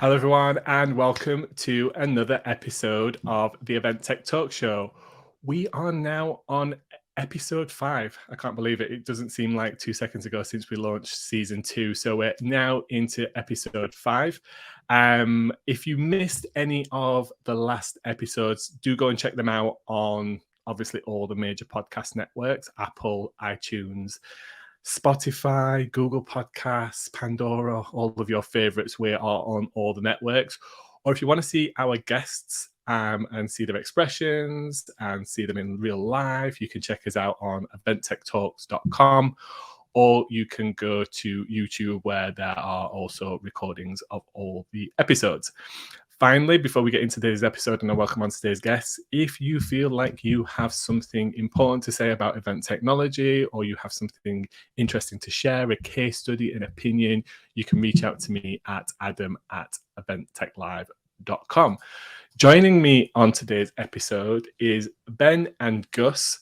Hello, everyone, and welcome to another episode of the Event Tech Talk Show. We are now on episode 5. I can't believe it. It doesn't seem like 2 seconds ago since we launched season 2. So we're now into episode 5. If you missed any of the last episodes, do go and check them out on obviously all the major podcast networks, Apple, iTunes, Spotify, Google Podcasts, Pandora, all of your favorites. We are on all the networks. Or if you want to see our guests and see their expressions and see them in real life, you can check us out on eventtechtalks.com, or you can go to YouTube where there are also recordings of all the episodes. Finally, before we get into today's episode and I welcome on today's guests, if you feel like you have something important to say about event technology, or you have something interesting to share, a case study, an opinion, you can reach out to me at adam@eventtechlive.com. Joining me on today's episode is Ben and Gus,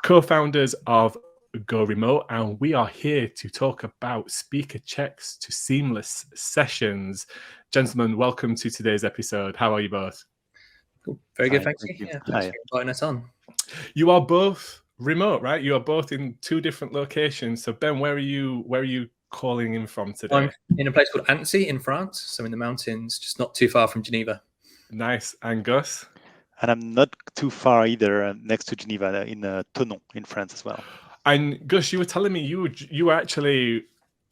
co-founders of GoRemote, and we are here to talk about speaker checks to seamless sessions. Gentlemen, welcome to today's episode. How are you both? Cool. Very good, thank you. Yeah, thanks for inviting us on. You are both remote, right? You are both in 2 different locations. So Ben, where are you calling in from today? I'm in a place called Annecy in France, so in the mountains, just not too far from Geneva. Nice. And Gus? And I'm not too far either, next to Geneva, in Thônex in France as well. And Gus, you were telling me you were actually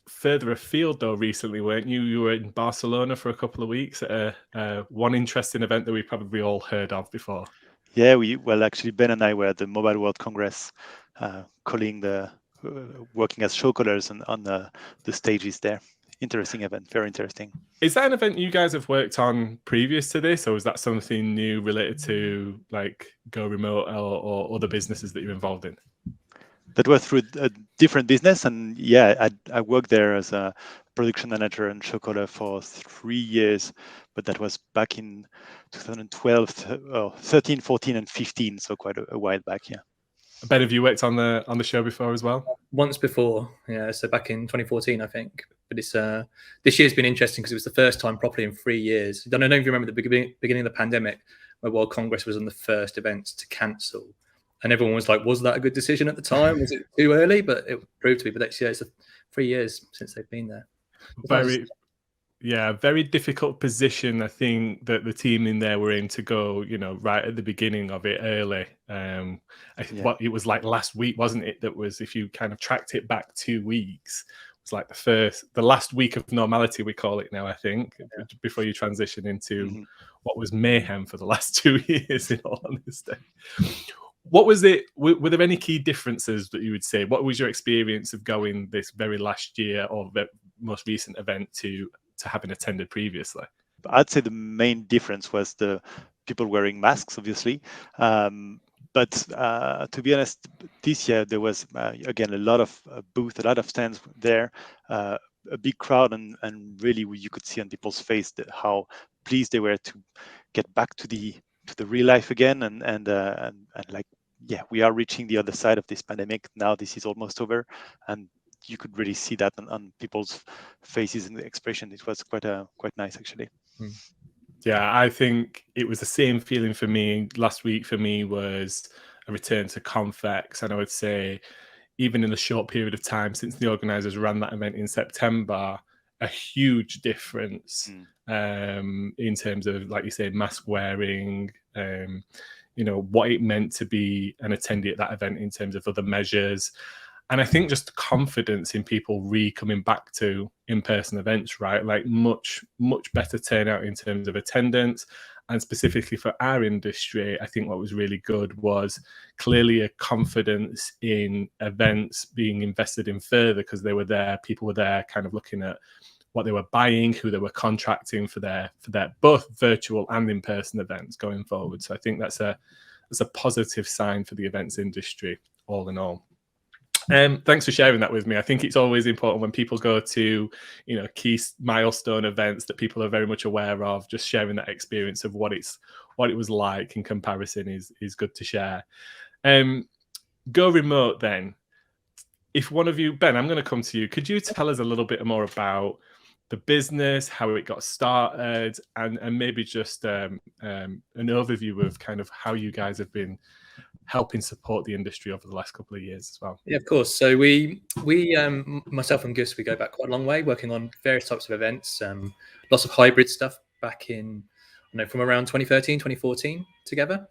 further afield though recently, weren't you? You were in Barcelona for a couple of weeks at one interesting event that we've probably all heard of before. Yeah, actually Ben and I were at the Mobile World Congress, working as show callers on the stages there. Interesting event, very interesting. Is that an event you guys have worked on previous to this, or is that something new related to like GoRemote or other businesses that you're involved in? That was through a different business, and yeah, I worked there as a production manager and show caller for 3 years, but that was back in 2012, 13, 14, and 15, so quite a while back. Yeah. Ben, have you worked on the show before as well? Once before, yeah. So back in 2014, I think. But it's this year's been interesting because it was the first time properly in 3 years. I don't know if you remember the beginning of the pandemic, where World Congress was on the first events to cancel. And everyone was like, was that a good decision at the time? Was it too early? But it proved to be. But next year, it's 3 years since they've been there. Very difficult position, I think, that the team in there were in to go, right at the beginning of it early. I think it was like last week, wasn't it? That was, if you kind of tracked it back 2 weeks, it was like the last week of normality, we call it now, I think, before you transition into what was mayhem for the last 2 years, in all honesty. What was it? Were there any key differences that you would say? What was your experience of going this very last year or the most recent event to having attended previously? I'd say the main difference was the people wearing masks, obviously. But to be honest, this year there was, again, a lot of booths, a lot of stands there, a big crowd, and really you could see on people's face how pleased they were to get back to the real life again, and like, yeah, we are reaching the other side of this pandemic now. This is almost over, and you could really see that on people's faces and the expression. It was quite nice, actually. Yeah, I think it was the same feeling for me. Last week for me was a return to Confex, and I would say even in the short period of time since the organisers ran that event in September, a huge difference in terms of, like you say, mask wearing, what it meant to be an attendee at that event in terms of other measures. And I think just confidence in people coming back to in-person events, right? Like much, much better turnout in terms of attendance. And specifically for our industry, I think what was really good was clearly a confidence in events being invested in further, because they were there, people were there kind of looking at what they were buying, who they were contracting for their both virtual and in-person events going forward. So I think that's a positive sign for the events industry, all in all. Thanks for sharing that with me. I think it's always important when people go to, key milestone events that people are very much aware of. Just sharing that experience of what it was like in comparison is good to share. GoRemote then. If one of you, Ben, I'm going to come to you. Could you tell us a little bit more about the business, how it got started, and maybe just an overview of kind of how you guys have been helping support the industry over the last couple of years as well. Yeah, of course. So we myself and Gus, we go back quite a long way, working on various types of events, lots of hybrid stuff back in, from around 2013, 2014 together.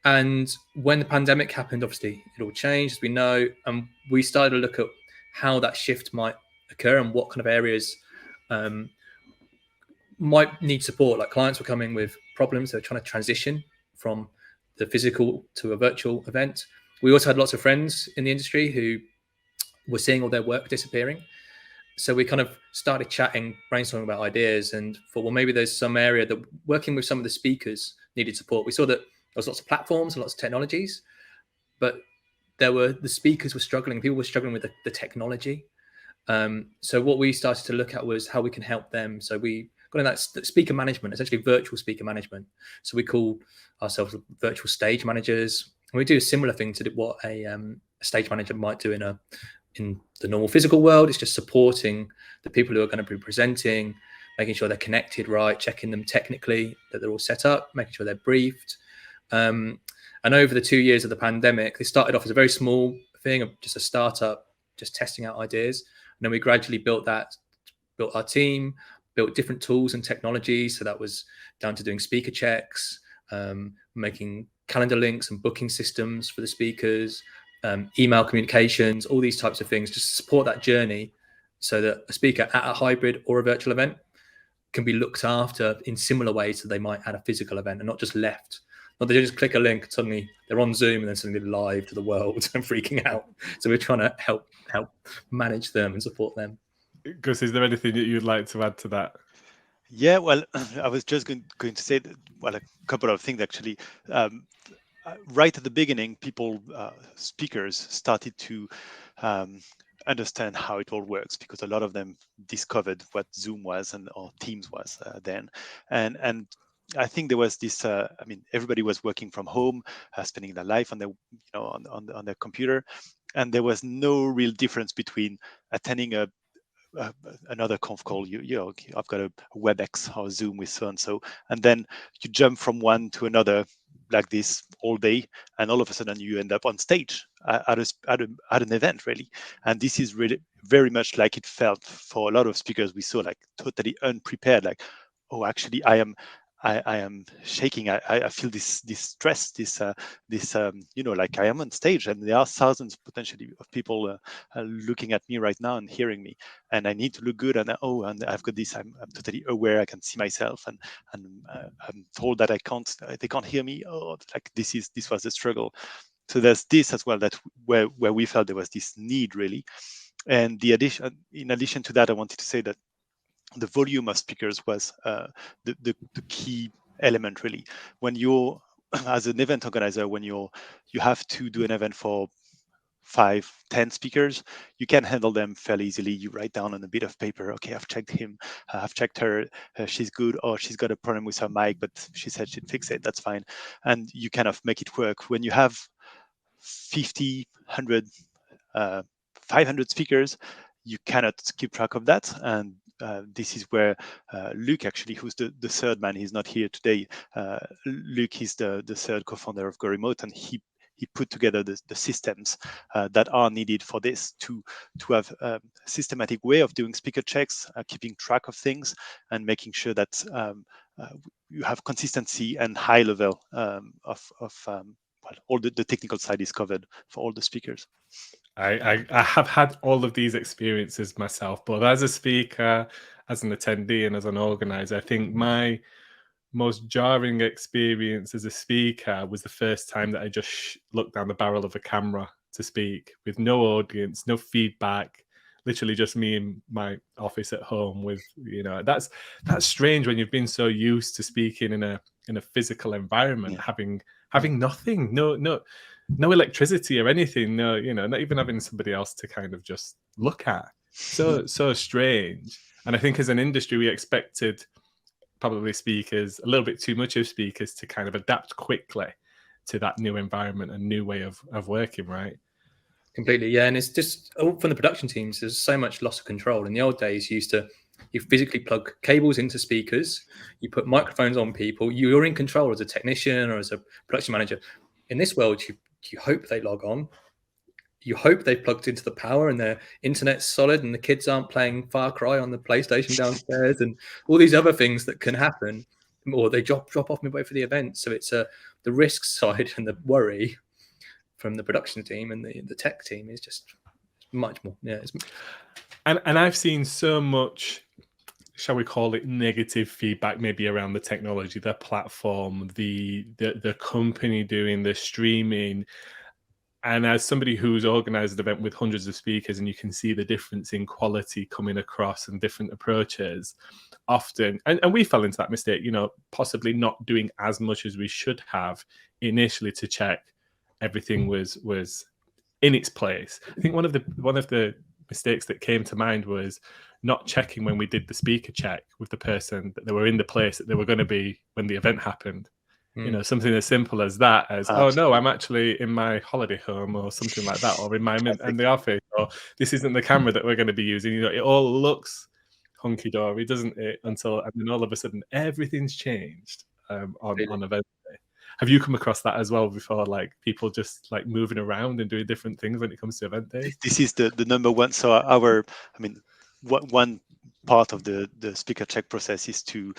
And when the pandemic happened, obviously it all changed, as we know, and we started to look at how that shift might occur and what kind of areas might need support. Like clients were coming with problems, they're trying to transition from the physical to a virtual event. We also had lots of friends in the industry who were seeing all their work disappearing. So we kind of started chatting, brainstorming about ideas, and thought, well, maybe there's some area that working with some of the speakers needed support. We saw that there was lots of platforms and lots of technologies, but the speakers were struggling. People were struggling with the technology. So what we started to look at was how we can help them. So we got in that speaker management, essentially virtual speaker management. So we call ourselves virtual stage managers. And we do a similar thing to what a stage manager might do in the normal physical world. It's just supporting the people who are going to be presenting, making sure they're connected right, checking them technically, that they're all set up, making sure they're briefed. And over the 2 years of the pandemic, they started off as a very small thing of just a startup, just testing out ideas. And then we gradually built our team, built different tools and technologies. So that was down to doing speaker checks, making calendar links and booking systems for the speakers, email communications, all these types of things, just to support that journey so that a speaker at a hybrid or a virtual event can be looked after in similar ways that they might at a physical event, and not just left. Not they just click a link, suddenly they're on Zoom and then suddenly live to the world and freaking out. So we're trying to help manage them and support them. Gus, is there anything that you'd like to add to that? Yeah, well, I was just going to say that, well, a couple of things actually. Right at the beginning, speakers started to understand how it all works, because a lot of them discovered what Zoom was or Teams was then, and I think there was this. Everybody was working from home, spending their life on their, on their computer, and there was no real difference between attending another conf call. I've got a WebEx or Zoom with so and so, and then you jump from one to another like this all day, and all of a sudden you end up on stage at an event, really. And this is really very much like it felt for a lot of speakers. We saw like totally unprepared, like, oh, actually I am shaking. I feel this stress, this like I am on stage, and there are thousands potentially of people looking at me right now and hearing me, and I need to look good. And I've got this. I'm totally aware. I can see myself, and I'm told that they can't hear me. Oh, like this was a struggle. So there's this as well, that where we felt there was this need, really. And in addition to that, I wanted to say that the volume of speakers was the key element, really. When you're, as an event organizer, when you have to do an event for 5-10 speakers, you can handle them fairly easily. You write down on a bit of paper, okay, I've checked him, I've checked her, she's good, or she's got a problem with her mic, but she said she'd fix it, that's fine. And you kind of make it work. When you have 50, 100, 500 speakers, you cannot keep track of that. And this is where Luc, actually, who's the third man, he's not here today. Luc is the third co-founder of GoRemote, and he put together the systems that are needed for this, to have a systematic way of doing speaker checks, keeping track of things, and making sure that you have consistency and high level of all the technical side is covered for all the speakers. I have had all of these experiences myself, but as a speaker, as an attendee, and as an organizer, I think my most jarring experience as a speaker was the first time that I just looked down the barrel of a camera to speak, with no audience, no feedback, literally just me in my office at home. With that's strange when you've been so used to speaking in a physical environment, having nothing, no electricity or anything, not even having somebody else to kind of just look at. So strange. And I think as an industry, we expected probably speakers, a little bit too much of speakers, to kind of adapt quickly to that new environment and new way of working, right? Completely, yeah. And it's just from the production teams, there's so much loss of control. In the old days, you used to You physically plug cables into speakers, you put microphones on people, you're in control as a technician or as a production manager. In this world, you hope they log on. You hope they've plugged into the power and their internet's solid and the kids aren't playing Far Cry on the PlayStation downstairs and all these other things that can happen, or they drop off midway for the event. So it's the risk side and the worry from the production team and the tech team is just much more. Yeah. And I've seen so much, shall we call it, negative feedback maybe around the technology, the platform, the company doing the streaming. And as somebody who's organized an event with hundreds of speakers and you can see the difference in quality coming across and different approaches often, and we fell into that mistake, you know, possibly not doing as much as we should have initially to check everything was in its place. I think one of the mistakes that came to mind was not checking when we did the speaker check with the person that they were in the place that they were going to be when the event happened. You know, something as simple as that, as oh no, I'm actually in my holiday home or something like that, or in the office, or this isn't the camera that we're going to be using. You know, it all looks hunky dory, doesn't it? And then all of a sudden everything's changed on event day. Have you come across that as well before, like people just like moving around and doing different things when it comes to event days? This is the number one. So one part of the speaker check process is to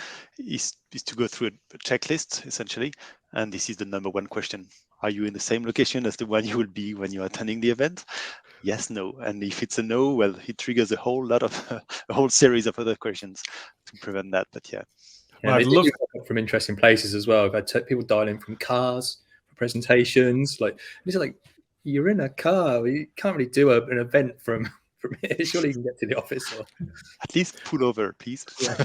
go through a checklist essentially, and this is the number one question: are you in the same location as the one you will be when you're attending the event? Yes, no. And if it's a no, well, it triggers a whole series of other questions to prevent that. But yeah. Well, I'd love from interesting places as well. I've had people dial in from cars for presentations. Like it's like, you're in a car, you can't really do an event from here. Surely you can get to the office, or at least pull over, please. Yeah.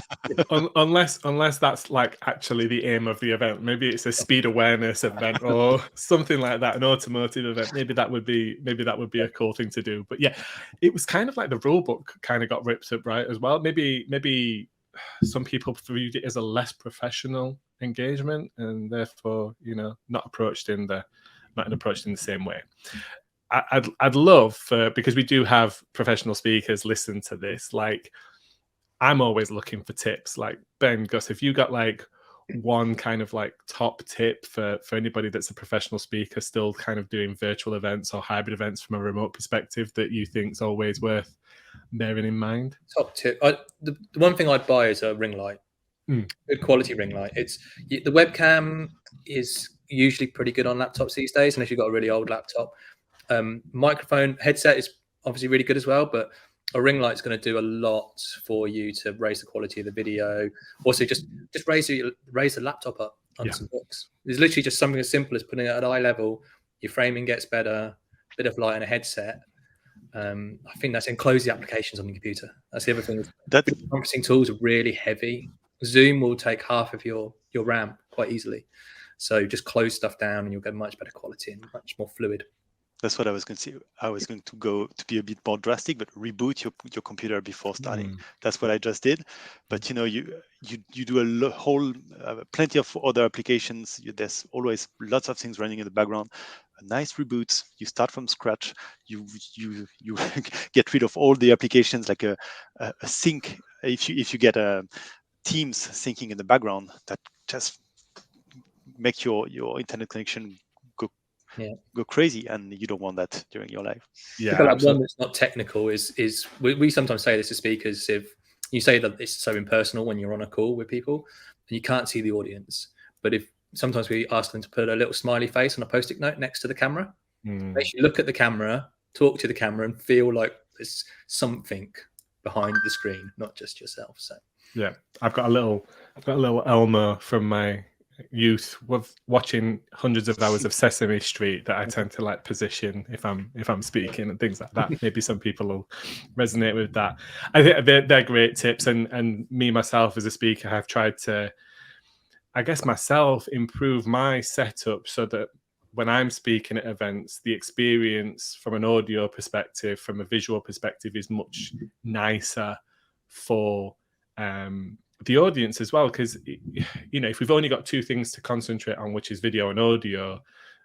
unless that's like actually the aim of the event. Maybe it's a speed awareness event or something like that, an automotive event. Maybe that would be a cool thing to do. But yeah, it was kind of like the rule book kind of got ripped up, right, as well. Maybe some people viewed it as a less professional engagement and therefore, you know, not approached in the same way. I'd love because we do have professional speakers listen to this. Like, I'm always looking for tips. Like, Ben, Gus, if you got like one kind of like top tip for anybody that's a professional speaker still kind of doing virtual events or hybrid events from a remote perspective that you think is always worth bearing in mind? Top tip. The one thing I'd buy is a ring light. Good quality ring light. The webcam is usually pretty good on laptops these days, unless you've got a really old laptop. Microphone headset is obviously really good as well, but a ring light is going to do a lot for you to raise the quality of the video. Also, just raise the laptop up on some books. It's literally just something as simple as putting it at eye level. Your framing gets better, bit of light and a headset. I think that's enclose the applications on the computer. That's the other thing. That conferencing tools are really heavy. Zoom will take half of your RAM quite easily. So just close stuff down and you'll get much better quality and much more fluid. That's what I was going to say. I was going to go to be a bit more drastic, but reboot your computer before starting. That's what I just did. But you know, you do plenty of other applications. There's always lots of things running in the background. A nice reboot. You start from scratch. You get rid of all the applications, like a sync. If you get a Teams syncing in the background, that just make your internet connection go crazy, and you don't want that during your life. Yeah, one that's not technical is we sometimes say this to speakers. If you say that it's so impersonal when you're on a call with people and you can't see the audience, but if sometimes we ask them to put a little smiley face on a post-it note next to the camera, make you look at the camera, talk to the camera, and feel like there's something behind the screen, not just yourself. So yeah, I've got a little Elmo from my youth with watching hundreds of hours of Sesame Street that I tend to like position if I'm speaking and things like that. Maybe some people will resonate with that. I think they're great tips, and me myself as a speaker have tried to, I guess myself, improve my setup so that when I'm speaking at events, the experience from an audio perspective, from a visual perspective, is much nicer for the audience as well, because you know, if we've only got two things to concentrate on, which is video and audio,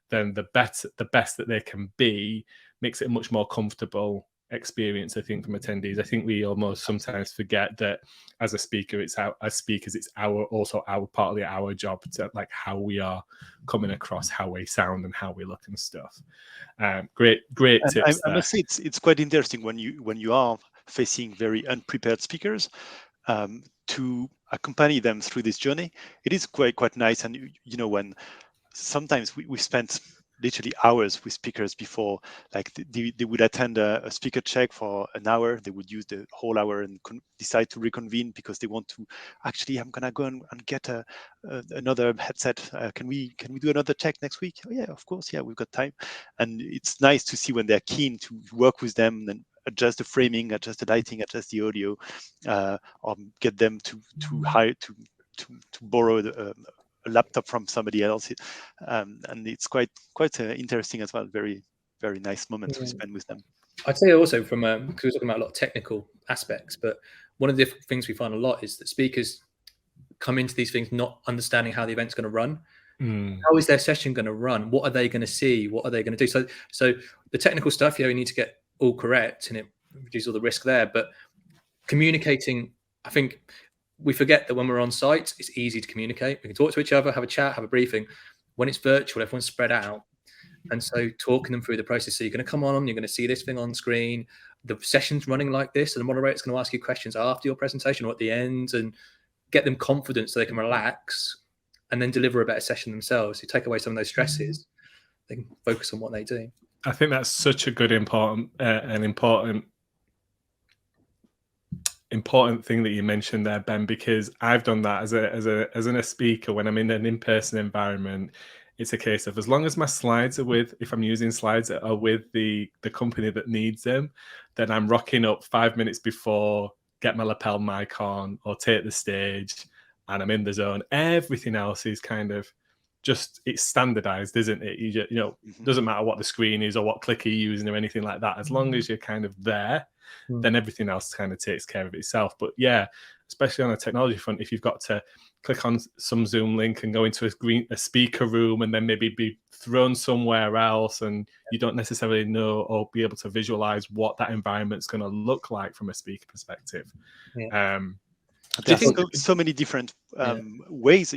then the best that they can be makes it a much more comfortable experience, I think, from attendees. I think we almost sometimes forget that as a speaker, it's partly our job to like how we are coming across, how we sound and how we look and stuff. Great tips. I must say it's quite interesting when you are facing very unprepared speakers, to accompany them through this journey. It is quite nice. And when sometimes we spent literally hours with speakers before, like they would attend a speaker check for an hour. They would use the whole hour and decide to reconvene because they want to actually, I'm gonna go and get another headset. Can we do another check next week? Oh yeah, of course. Yeah, we've got time. And it's nice to see when they're keen to work with them and adjust the framing, adjust the lighting, adjust the audio, or get them to borrow a laptop from somebody else, and it's quite interesting as well. Very, very nice moment to spend with them. I'd say also from because we're talking about a lot of technical aspects, but one of the things we find a lot is that speakers come into these things not understanding how the event's going to run. How is their session going to run? What are they going to see? What are they going to do? So the technical stuff, we need to get all correct, and it reduces all the risk there. But communicating, I think we forget that when we're on site, it's easy to communicate. We can talk to each other, have a chat, have a briefing. When it's virtual, everyone's spread out. And so talking them through the process. So you're going to come on, you're going to see this thing on screen. The session's running like this, and the moderator's going to ask you questions after your presentation or at the end, and get them confidence so they can relax and then deliver a better session themselves. You take away some of those stresses, they can focus on what they do. I think that's such a good important thing that you mentioned there, Ben, because I've done that as a speaker. When I'm in an in-person environment, it's a case of, as long as my slides are if I'm using slides that are with the company that needs them, then I'm rocking up 5 minutes before, get my lapel mic on or take the stage, and I'm in the zone. Everything else is kind of just, it's standardized, isn't it? Doesn't matter what the screen is or what clicker you're using or anything like that. As long as you're kind of there, then everything else kind of takes care of itself. But yeah, especially on the technology front, if you've got to click on some Zoom link and go into a speaker room and then maybe be thrown somewhere else, and you don't necessarily know or be able to visualize what that environment's going to look like from a speaker perspective. There's so many different ways,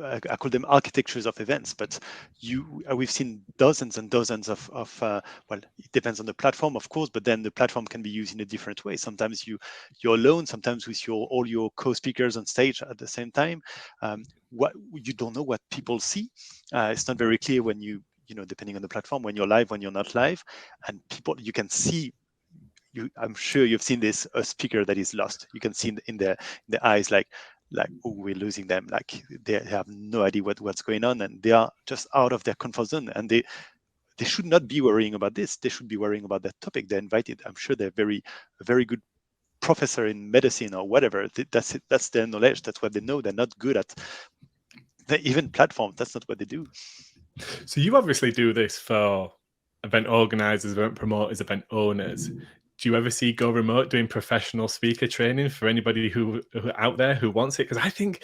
I call them architectures of events, but we've seen dozens and dozens of well, it depends on the platform, of course, but then the platform can be used in a different way. Sometimes you're alone, sometimes with all your co-speakers on stage at the same time. What you don't know what people see. It's not very clear when depending on the platform, when you're live, when you're not live, and you can see. I'm sure you've seen this, a speaker that is lost. You can see in the eyes, like, oh, we're losing them. Like they have no idea what's going on, and they are just out of their comfort zone. And they should not be worrying about this. They should be worrying about that topic. They're invited. I'm sure they're a very good professor in medicine or whatever. That's their knowledge. That's what they know. They're not good at even platforms. That's not what they do. So you obviously do this for event organizers, event promoters, event owners. Do you ever see GoRemote doing professional speaker training for anybody who out there who wants it? Because I think,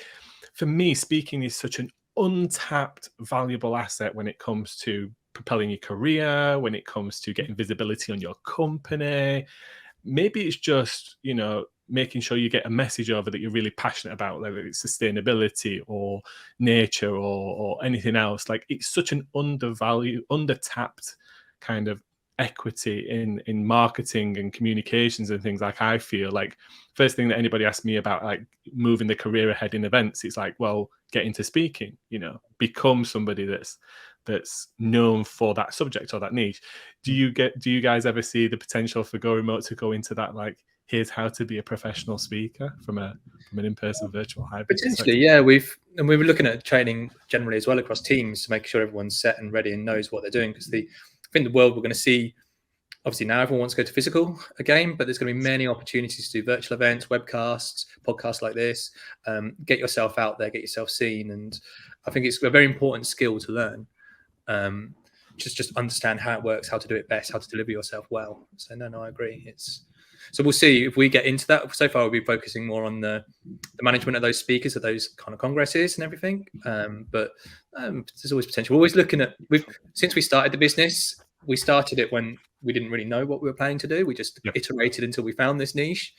for me, speaking is such an untapped, valuable asset when it comes to propelling your career, when it comes to getting visibility on your company. Maybe it's just, making sure you get a message over that you're really passionate about, whether it's sustainability or nature or anything else. Like, it's such an undertapped kind of equity in marketing and communications and things. Like, I feel like first thing that anybody asks me about, like, moving the career ahead in events, it's like, well, get into speaking, become somebody that's known for that subject or that niche. Do you guys ever see the potential for GoRemote to go into that, like, here's how to be a professional speaker from an in-person virtual hybrid? Potentially, yeah. We were looking at training generally as well across teams to make sure everyone's set and ready and knows what they're doing, because I think the world we're going to see, obviously now everyone wants to go to physical again, but there's going to be many opportunities to do virtual events, webcasts, podcasts like this. Get yourself out there, get yourself seen, and I think it's a very important skill to learn. Just understand how it works, how to do it best, how to deliver yourself well. So no, I agree. So we'll see if we get into that. So far, we'll be focusing more on the management of those speakers, of those kind of congresses and everything. But there's always potential. We're always looking at, since we started the business, we started it when we didn't really know what we were planning to do. We just Yep. iterated until we found this niche,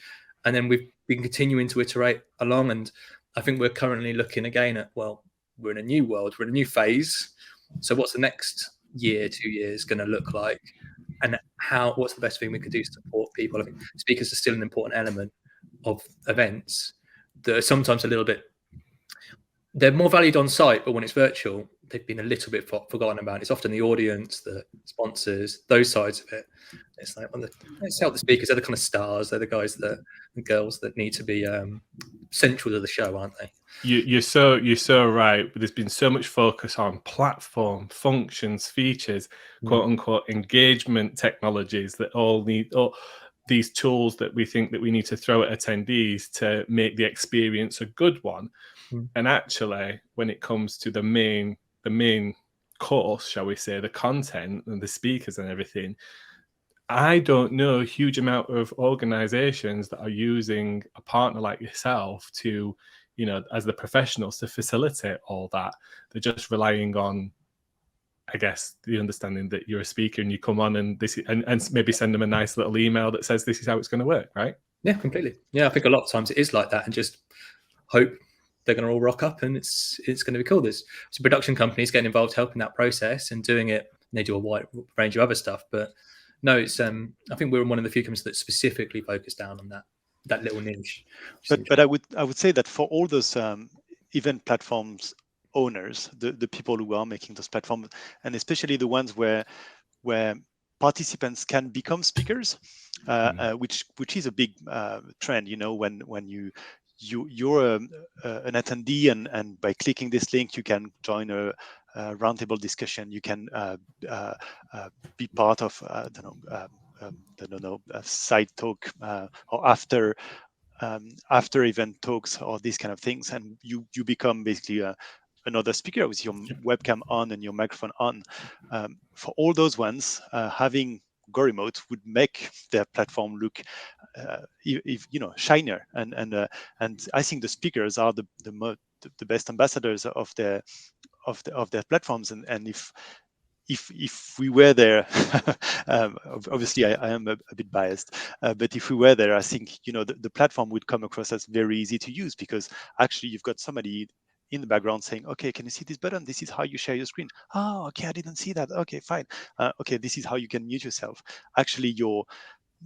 and then we've been continuing to iterate along. And I think we're currently looking again at, well, we're in a new world, we're in a new phase. So what's the next year, 2 years going to look like? And what's the best thing we could do to support people? I think speakers are still an important element of events that are sometimes a little bit, they're more valued on site, but when it's virtual, they've been a little bit forgotten about. It's often the audience, the sponsors, those sides of it. It's like, well, let's help the speakers. They're the kind of stars. They're the guys and girls that need to be central to the show, aren't they? You're so right. There's been so much focus on platform functions, features, quote unquote engagement technologies that all need these tools that we think that we need to throw at attendees to make the experience a good one. And actually, when it comes to the main course, shall we say, the content and the speakers and everything, I don't know a huge amount of organizations that are using a partner like yourself to, as the professionals, to facilitate all that. They're just relying on, I guess, the understanding that you're a speaker and you come on and and maybe send them a nice little email that says this is how it's going to work, right? Yeah, completely. Yeah, I think a lot of times it is like that, and just hope they're going to all rock up and it's going to be cool. There's production companies getting involved, helping that process and doing it. And they do a wide range of other stuff, but no, it's I think we're one of the few companies that specifically focus down on that little niche. But I would say that for all those event platforms owners, the people who are making those platforms, and especially the ones where participants can become speakers, which is a big trend. When you're an attendee, and by clicking this link, you can join a roundtable discussion. You can be part of a side talk or after event talks or these kind of things, and you become basically another speaker with your webcam on and your microphone on. For all those ones, having GoRemote would make their platform look shinier, and I think the speakers are the best ambassadors of their platforms, and if we were there, obviously I am a bit biased, but if we were there, I think the platform would come across as very easy to use, because actually you've got somebody in the background saying, okay, can you see this button? This is how you share your screen. Oh, okay, I didn't see that. Okay, fine. Okay, this is how you can mute yourself. Actually,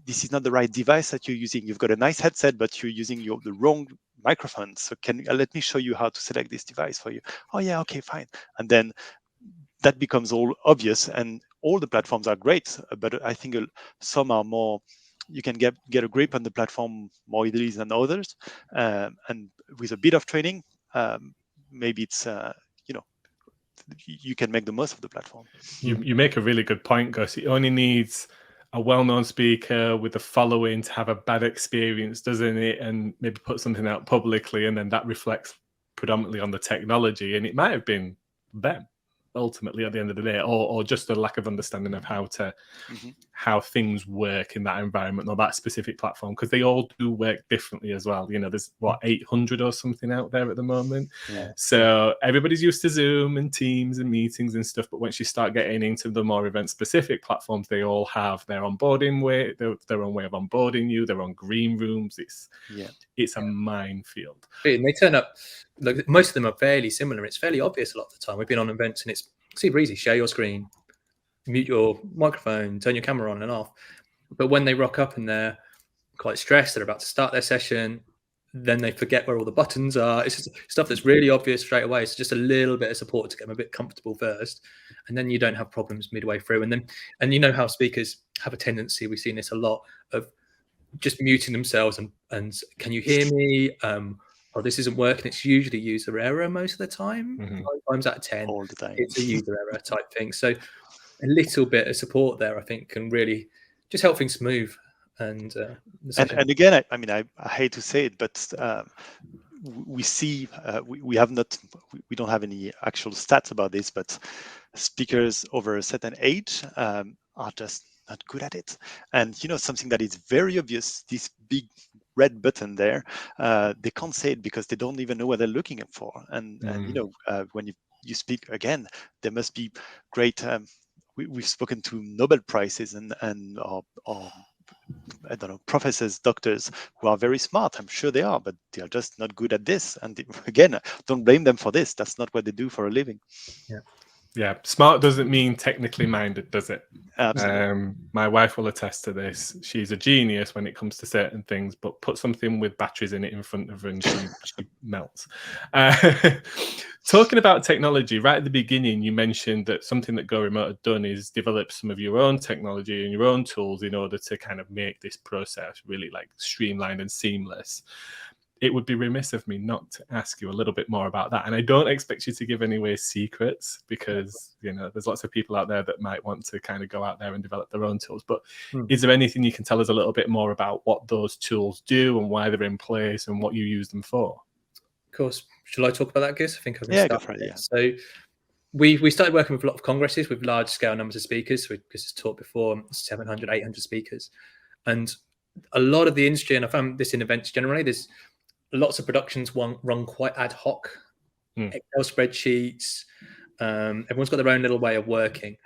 this is not the right device that you're using. You've got a nice headset, but you're using the wrong microphone. So let me show you how to select this device for you. Oh yeah, okay, fine. And then that becomes all obvious, and all the platforms are great, but I think some are more, you can get a grip on the platform more easily than others, and with a bit of training, maybe it's you can make the most of the platform. You make a really good point, Gus. It only needs a well-known speaker with a following to have a bad experience, doesn't it? And maybe put something out publicly, and then that reflects predominantly on the technology. And it might have been them ultimately at the end of the day, or just a lack of understanding of how things work in that environment or that specific platform, because they all do work differently as well. There's 800 or something out there at the moment. So everybody's used to Zoom and Teams and meetings and stuff, but once you start getting into the more event specific platforms, they all have their onboarding way, their own way of onboarding you, their own green rooms. It's a minefield. And they turn up, like, most of them are fairly similar. It's fairly obvious a lot of the time. We've been on events and it's super easy. Share your screen, mute your microphone, turn your camera on and off. But when they rock up and they're quite stressed, they're about to start their session, then they forget where all the buttons are. It's just stuff that's really obvious straight away. It's just a little bit of support to get them a bit comfortable first, and then you don't have problems midway through. And you know how speakers have a tendency, we've seen this a lot, of just muting themselves and can you hear me? Oh, this isn't working. It's usually user error most of the time. 9 times out of 10, all the time, it's a user error type thing. So a little bit of support there, I think, can really just help things move. And again, I hate to say it, but we see we don't have any actual stats about this, but speakers over a certain age are just not good at it. And something that is very obvious, this big red button there, they can't say it because they don't even know what they're looking for. And when you speak again, there must be great we've spoken to Nobel Prizes and or I don't know, professors, doctors who are very smart. I'm sure they are, but they are just not good at this. And again, don't blame them for this. That's not what they do for a living. Yeah, smart doesn't mean technically minded, does it? Absolutely. My wife will attest to this. She's a genius when it comes to certain things, but put something with batteries in it in front of her and she melts. Talking about technology, right at the beginning, you mentioned that something that GoRemote had done is develop some of your own technology and your own tools in order to kind of make this process really like streamlined and seamless. It would be remiss of me not to ask you a little bit more about that. And I don't expect you to give away secrets because, you know, there's lots of people out there that might want to kind of go out there and develop their own tools. But is there anything you can tell us a little bit more about what those tools do and why they're in place and what you use them for? Of course. Shall I talk about that, Gus? I think I can Yeah, start. go for it, yeah. So we started working with a lot of congresses with large scale numbers of speakers. So Gus has taught before 700, 800 speakers. And a lot of the industry, and I found this in events generally, there's lots of productions run quite ad hoc, Excel spreadsheets. Everyone's got their own little way of working.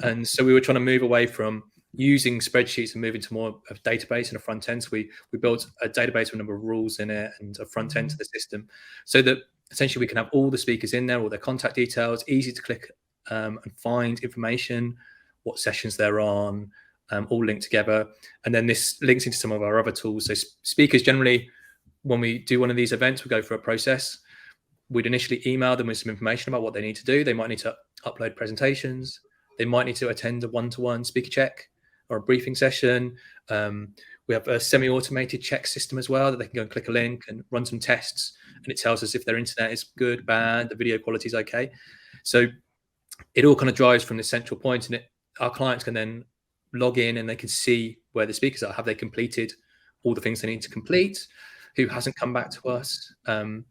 And so we were trying to move away from using spreadsheets and moving to more of a database and a front end. So we built a database with a number of rules in it and a front end to the system so that essentially we can have all the speakers in there, all their contact details, easy to click and find information, what sessions they're on, all linked together. And then this links into some of our other tools. So speakers generally, when we do one of these events, we go through a process. We'd initially email them with some information about what they need to do. They might need to upload presentations. They might need to attend a one-to-one speaker check or a briefing session. We have a semi-automated check system as well that they can go and click a link and run some tests. And it tells us if their internet is good, bad, the video quality is okay. So it all kind of drives from this central point, and our clients can then log in and they can see where the speakers are. Have they completed all the things they need to complete? Who hasn't come back to us? And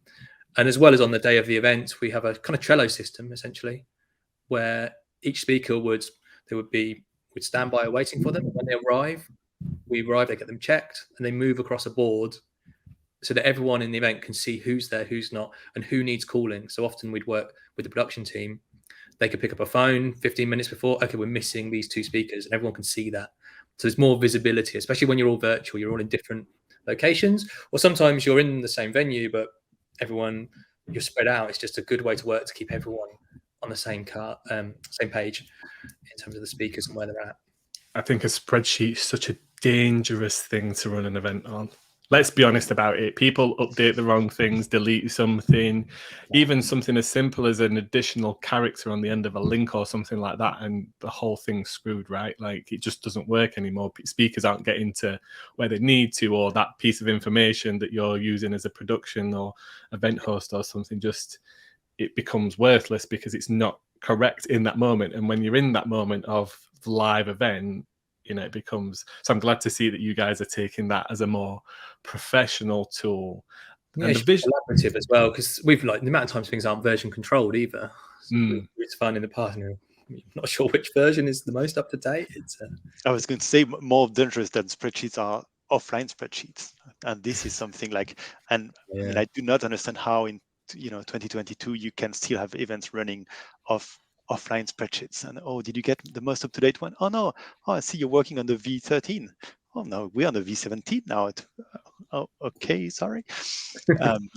as well as on the day of the event, we have a kind of Trello system essentially, where each speaker would stand by waiting for them. When they arrive, they get them checked, and they move across a board so that everyone in the event can see who's there, who's not, and who needs calling. So often we'd work with the production team. They could pick up a phone 15 minutes before, okay, we're missing these two speakers, and everyone can see that. So there's more visibility, especially when you're all virtual, you're all in different locations, or sometimes you're in the same venue, but you're spread out. It's just a good way to work to keep everyone on the same page in terms of the speakers and where they're at. I think a spreadsheet is such a dangerous thing to run an event on. Let's be honest about it. People update the wrong things, delete something, even something as simple as an additional character on the end of a link or something like that, and the whole thing's screwed, right? Like, it just doesn't work anymore. Speakers aren't getting to where they need to, or that piece of information that you're using as a production or event host or something, it becomes worthless because it's not correct in that moment. And when you're in that moment of the live event, you know, it becomes. So I'm glad to see that you guys are taking that as a more professional tool. Yeah, and the vision collaborative as well, because the amount of times things aren't version controlled either. So it's fun in the past. I'm not sure which version is the most up to date. I was going to say more dangerous than spreadsheets are offline spreadsheets, and this is something like. And I mean, I do not understand how in 2022 you can still have events running off offline spreadsheets. And did you get the most up-to-date one? Oh no, I see you're working on the V13. Oh no, we're on the V17 now. Okay, sorry.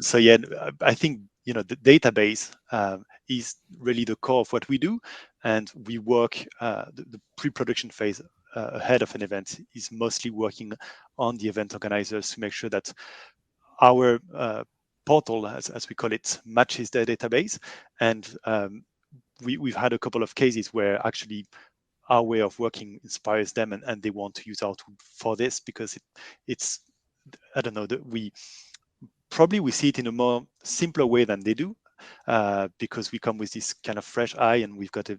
So yeah, I think the database is really the core of what we do, and we work the pre-production phase ahead of an event is mostly working on the event organizers to make sure that our portal, as we call it, matches their database. And we've had a couple of cases where actually our way of working inspires them, and they want to use our tool for this because it's I don't know, we see it in a more simpler way than they do, because we come with this kind of fresh eye, and we've got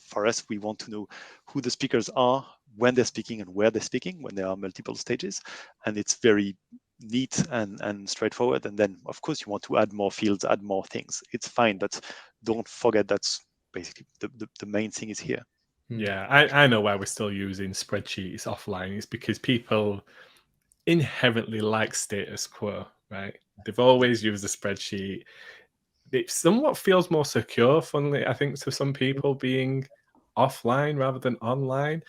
for us, we want to know who the speakers are, when they're speaking, and where they're speaking when there are multiple stages, and it's very neat and straightforward. And then of course you want to add more fields, add more things, it's fine, but don't forget that's basically the main thing is here. Yeah, I know why we're still using spreadsheets offline. It's because people inherently like status quo, right? They've always used a spreadsheet. It somewhat feels more secure, funnily, I think, to some people, being offline rather than online?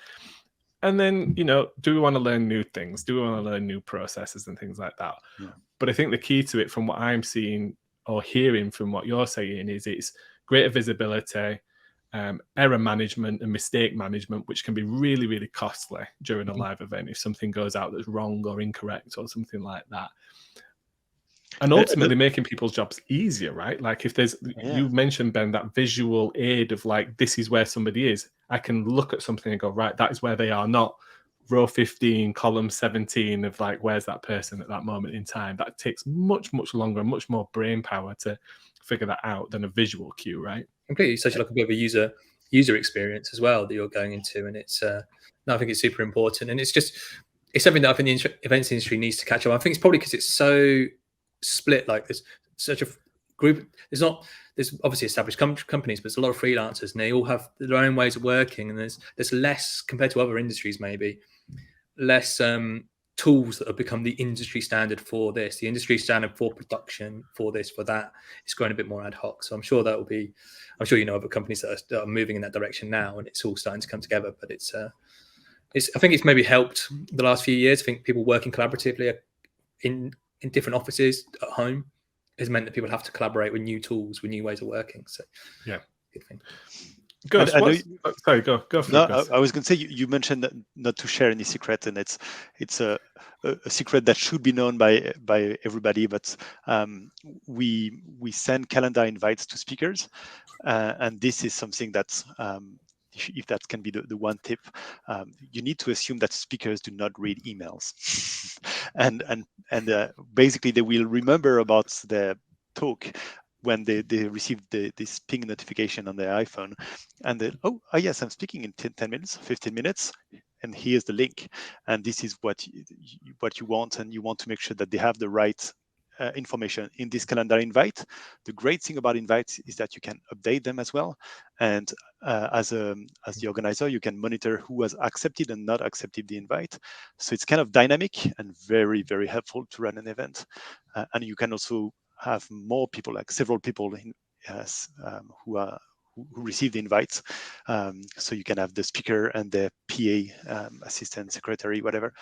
And then, do we want to learn new things? Do we want to learn new processes and things like that? Yeah. But I think the key to it, from what I'm seeing or hearing from what you're saying, is it's greater visibility, error management and mistake management, which can be really, really costly during a live event if something goes out that's wrong or incorrect or something like that. And ultimately making people's jobs easier, right? Like if there's, you mentioned, Ben, that visual aid of like, this is where somebody is. I can look at something and go, right, that is where they are, not row 15, column 17 of like, where's that person at that moment in time? That takes much, much longer and much more brain power to figure that out than a visual cue, right? Completely. Such like a bit of a user experience as well that you're going into. And it's, no, I think it's super important. And it's something that I think the events industry needs to catch up. I think it's probably because it's so split, like there's such a group, there's obviously established companies, but there's a lot of freelancers and they all have their own ways of working, and there's less, compared to other industries, maybe less tools that have become the industry standard for this, the industry standard for production, for this, for that. It's growing a bit more ad hoc. So I'm sure other companies that are moving in that direction now, and it's all starting to come together. But I think it's maybe helped the last few years. I think people working collaboratively in different offices at home has meant that people have to collaborate with new tools, with new ways of working. So yeah, good thing. Good. Sorry, go for no, it. I was going to say, you mentioned not to share any secret, and it's a secret that should be known by everybody. But we send calendar invites to speakers, and this is something that's if that can be the one tip, you need to assume that speakers do not read emails, and basically they will remember about the talk when they receive this ping notification on their iPhone, and then, oh yes, I'm speaking in 10 minutes, 15 minutes, and here's the link, and this is what you want, and you want to make sure that they have the right information in this calendar invite. The great thing about invites is that you can update them as well, and as the organizer, you can monitor who has accepted and not accepted the invite. So it's kind of dynamic and very, very helpful to run an event, and you can also have more people, like several people who receive the invites. So you can have the speaker and the PA, assistant, secretary, whatever.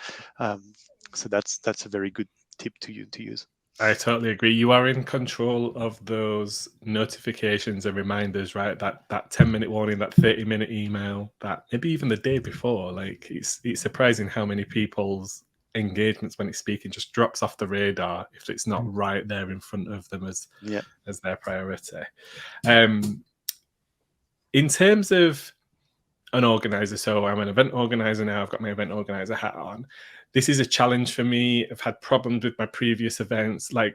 So that's a very good tip to use. I totally agree. You are in control of those notifications and reminders, right? That 10-minute warning, that 30-minute email, that maybe even the day before. Like it's surprising how many people's engagements when it's speaking just drops off the radar if it's not right there in front of them as their priority. In terms of an organizer, so I'm an event organizer now, I've got my event organizer hat on. This is a challenge for me. I've had problems with my previous events. Like,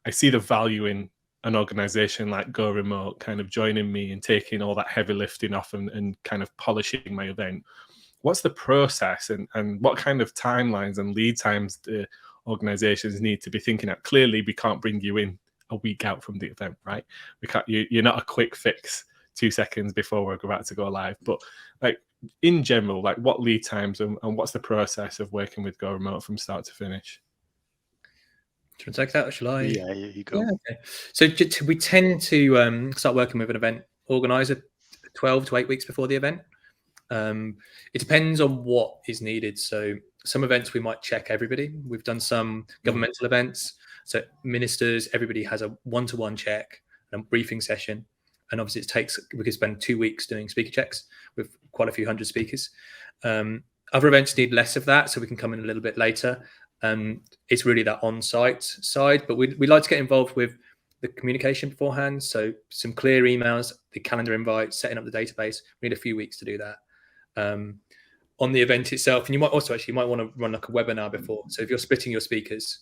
I see the value in an organization like GoRemote kind of joining me and taking all that heavy lifting off and kind of polishing my event. What's the process, and what kind of timelines and lead times do organizations need to be thinking at? Clearly, we can't bring you in a week out from the event, right? We can't. You're not a quick fix 2 seconds before we're about to go live. But like in general, like what lead times and what's the process of working with GoRemote from start to finish? Do you want to take that, or shall I? Yeah, you go. Yeah, okay. So we tend to start working with an event organizer 12 to 8 weeks before the event. It depends on what is needed. So some events we might check everybody. We've done some governmental events. So ministers, everybody has a one-to-one check and a briefing session. And obviously we could spend 2 weeks doing speaker checks with quite a few hundred speakers. Other events need less of that, so we can come in a little bit later. It's really that on-site side, but we like to get involved with the communication beforehand. So some clear emails, the calendar invites, setting up the database. We need a few weeks to do that. On the event itself, and you might want to run like a webinar before. So if you're splitting your speakers,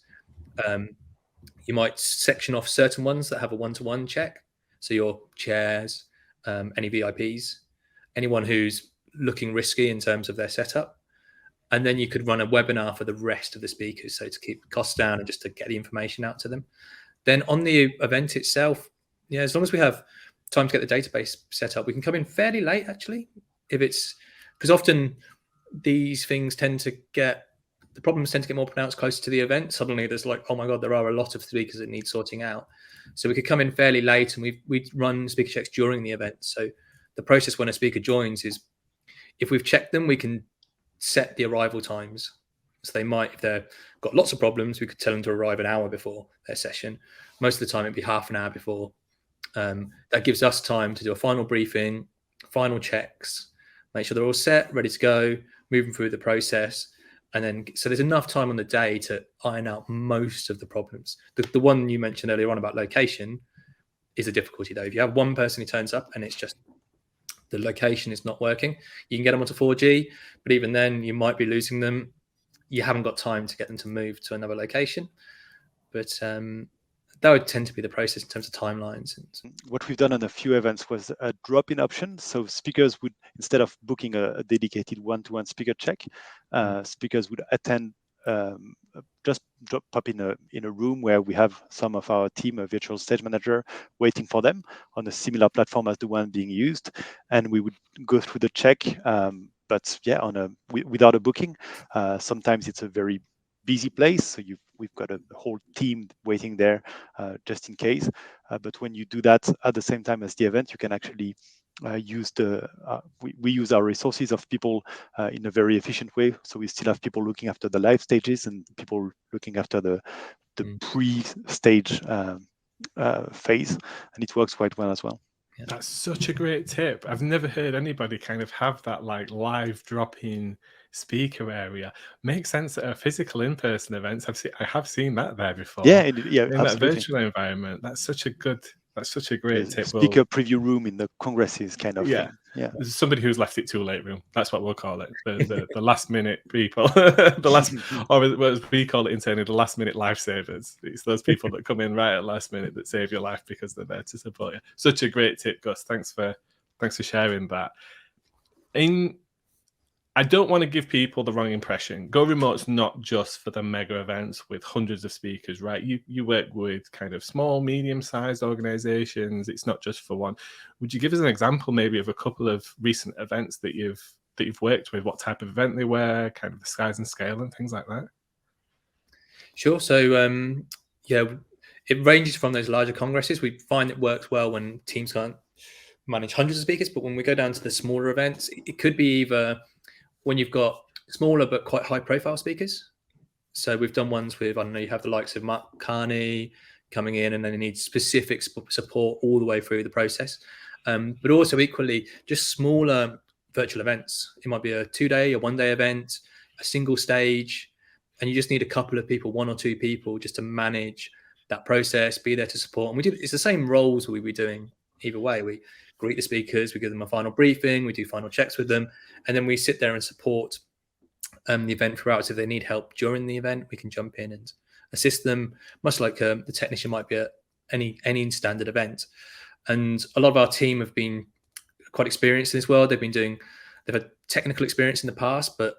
you might section off certain ones that have a one-to-one check. So your chairs, any VIPs, anyone who's looking risky in terms of their setup. And then you could run a webinar for the rest of the speakers, so to keep costs down and just to get the information out to them. Then on the event itself, as long as we have time to get the database set up, we can come in fairly late, actually. Because often these things the problems tend to get more pronounced closer to the event. Suddenly there's like, oh my God, there are a lot of speakers that need sorting out. So we could come in fairly late, and we run speaker checks during the event. So the process when a speaker joins is, if we've checked them, we can set the arrival times. So they might, if they've got lots of problems, we could tell them to arrive an hour before their session. Most of the time it'd be half an hour before. That gives us time to do a final briefing, final checks, make sure they're all set, ready to go, moving through the process. And then, so there's enough time on the day to iron out most of the problems. The one you mentioned earlier on about location is a difficulty though. If you have one person who turns up and it's just the location is not working, you can get them onto 4G, but even then you might be losing them. You haven't got time to get them to move to another location. But that would tend to be the process in terms of timelines. What we've done on a few events was a drop-in option. So speakers would, instead of booking a dedicated one-to-one speaker check, speakers would attend, just pop in a room where we have some of our team, a virtual stage manager, waiting for them on a similar platform as the one being used, and we would go through the check. But yeah, without a booking. Sometimes it's a very busy place, so we've got a whole team waiting there just in case. But when you do that at the same time as the event, you can actually use we use our resources of people in a very efficient way. So we still have people looking after the live stages and people looking after the pre-stage phase, and it works quite well as well. Yeah. That's such a great tip. I've never heard anybody kind of have that like live drop-in speaker area. Makes sense at a physical in-person events. I have seen that there before. Yeah, in absolutely. That virtual environment. That's such a great tip. Speaker preview room in the congresses kind of thing. Yeah. There's somebody who's left it too late room. That's what we'll call it. The last minute people. The last, or as we call it internally, the last minute lifesavers. It's those people that come in right at last minute that save your life because they're there to support you. Such a great tip, Gus. Thanks for sharing that. I don't want to give people the wrong impression. GoRemote's not just for the mega events with hundreds of speakers, right? You work with kind of small, medium-sized organizations. It's not just for one. Would you give us an example maybe of a couple of recent events that you've worked with, what type of event they were, kind of the size and scale and things like that? Sure. So, it ranges from those larger congresses. We find it works well when teams can't manage hundreds of speakers, but when we go down to the smaller events, it could be either when you've got smaller but quite high profile speakers. So we've done ones with, I don't know, you have the likes of Mark Carney coming in and then they need specific support all the way through the process. But also equally just smaller virtual events. It might be a 2-day, a 1-day event, a single stage, and you just need a couple of people, 1 or 2 people just to manage that process, be there to support. And it's the same roles we'll be doing either way. We greet the speakers, we give them a final briefing, we do final checks with them, and then we sit there and support the event throughout. So if they need help during the event, we can jump in and assist them, much like the technician might be at any standard event. And a lot of our team have been quite experienced in this world. They've had technical experience in the past, but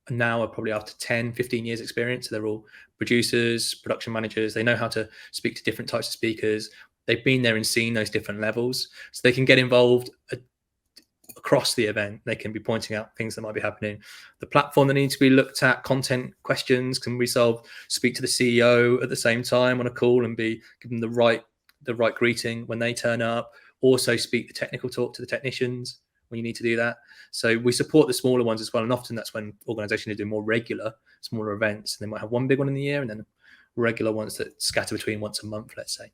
now are probably after 10, 15 years experience. So they're all producers, production managers. They know how to speak to different types of speakers. They've been there and seen those different levels, so they can get involved across the event. They can be pointing out things that might be happening, the platform that needs to be looked at, content questions can be solved, speak to the CEO at the same time on a call and give them the right greeting when they turn up, also speak the technical talk to the technicians when you need to do that. So we support the smaller ones as well, and often that's when organizations do more regular smaller events, and they might have one big one in the year and then regular ones that scatter between once a month, let's say.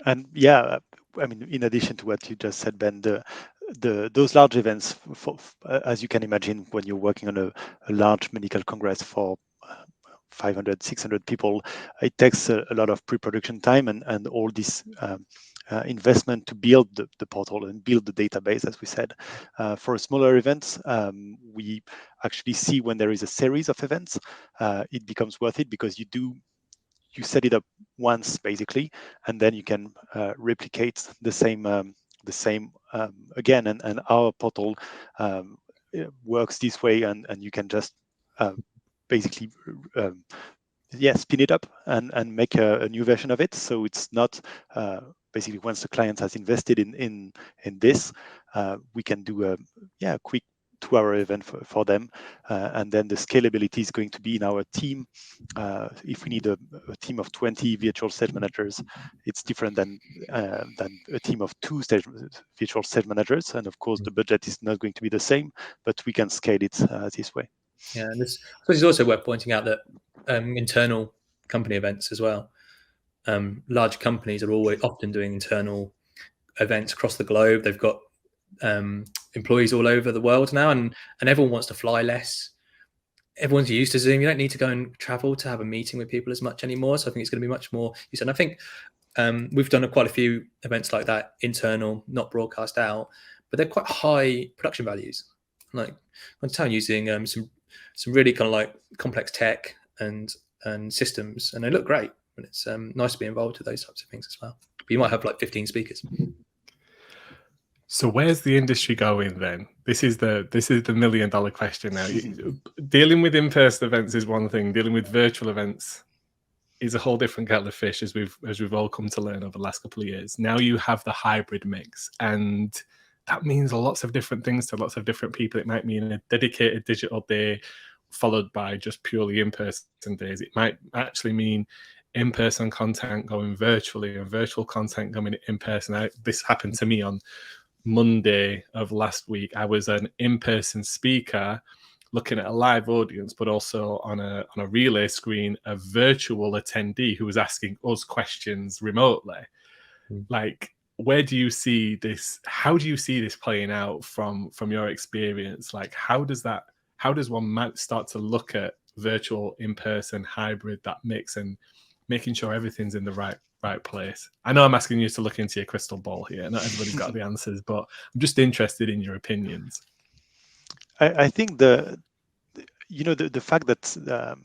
And yeah, I mean, in addition to what you just said, Ben, those large events, as you can imagine, when you're working on a large medical congress for 500, 600 people, it takes a lot of pre-production time and all this investment to build the portal and build the database, as we said. For smaller events, we actually see when there is a series of events, it becomes worth it because you set it up once basically, and then you can replicate the same again. And our portal works this way, and you can just basically spin it up and make a new version of it. So it's not basically once the client has invested in this, we can do a quick 2-hour event for them, and then the scalability is going to be in our team. If we need a team of 20 virtual sales managers, it's different than a team of 2 virtual sales managers, and of course the budget is not going to be the same, but we can scale it this way. Yeah, and this, I suppose it's also worth pointing out that internal company events as well. Large companies are often doing internal events across the globe. They've got employees all over the world now, and everyone wants to fly less. Everyone's used to Zoom. You don't need to go and travel to have a meeting with people as much anymore. So I think it's going to be much more used. And I think we've done quite a few events like that, internal, not broadcast out, but they're quite high production values. Like I'm telling, using some really kind of like complex tech and systems, and they look great. And it's nice to be involved with those types of things as well. But you might have like 15 speakers. So where's the industry going then? This is the $1 million question now. Dealing with in-person events is one thing. Dealing with virtual events is a whole different kettle of fish, as we've all come to learn over the last couple of years. Now you have the hybrid mix, and that means lots of different things to lots of different people. It might mean a dedicated digital day followed by just purely in-person days. It might actually mean in-person content going virtually and virtual content going in person. This happened to me on Monday of last week. I was an in-person speaker looking at a live audience, but also on a relay screen, a virtual attendee who was asking us questions remotely. Like, where do you see this? How do you see this playing out from your experience? Like, how does one start to look at virtual, in-person, hybrid, that mix, and making sure everything's in the right place? I know I'm asking you to look into your crystal ball here. Not everybody's got the answers, but I'm just interested in your opinions. I think the fact that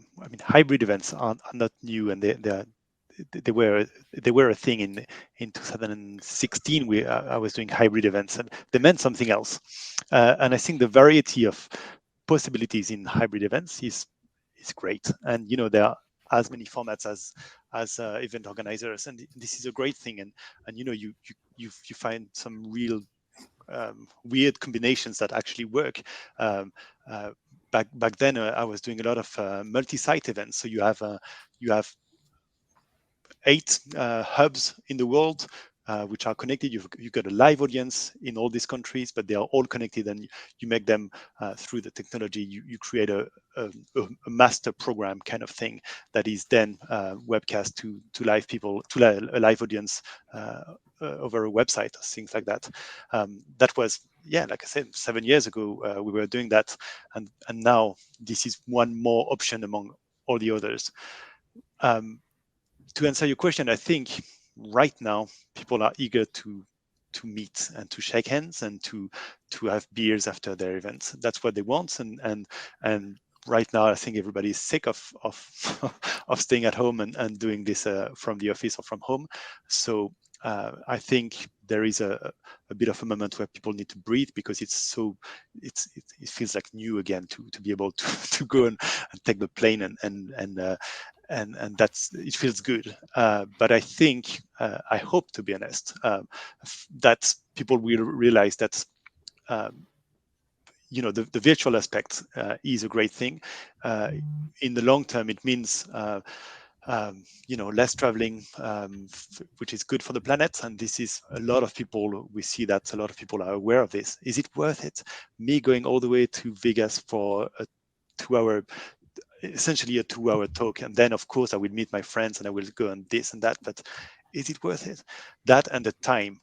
hybrid events are not new, and they were a thing in 2016. I was doing hybrid events, and they meant something else. And I think the variety of possibilities in hybrid events is great. And there are as many formats as event organizers, and this is a great thing. And you find some real weird combinations that actually work. Back then, I was doing a lot of multi-site events. So you have 8 hubs in the world which are connected. You've got a live audience in all these countries, but they are all connected, and you make them through the technology. You create a master program kind of thing that is then webcast to live people, to a live audience over a website, things like that. That was, like I said, 7 years ago we were doing that, and now this is one more option among all the others. To answer your question, I think right now people are eager to meet and to shake hands and to have beers after their events. That's what they want, and right now I think everybody is sick of staying at home and doing this from the office or from home. So I think there is a bit of a moment where people need to breathe, because it feels like new again to be able to go and take the plane and that's, it feels good. But I think, I hope, to be honest, that people will realize that the virtual aspect is a great thing. In the long term, it means less traveling, which is good for the planet. And this is a lot of people, we see that a lot of people are aware of this. Is it worth it? Me going all the way to Vegas for a 2-hour, essentially a 2-hour talk, and then of course I will meet my friends and I will go on this and that, but is it worth it? That and the time,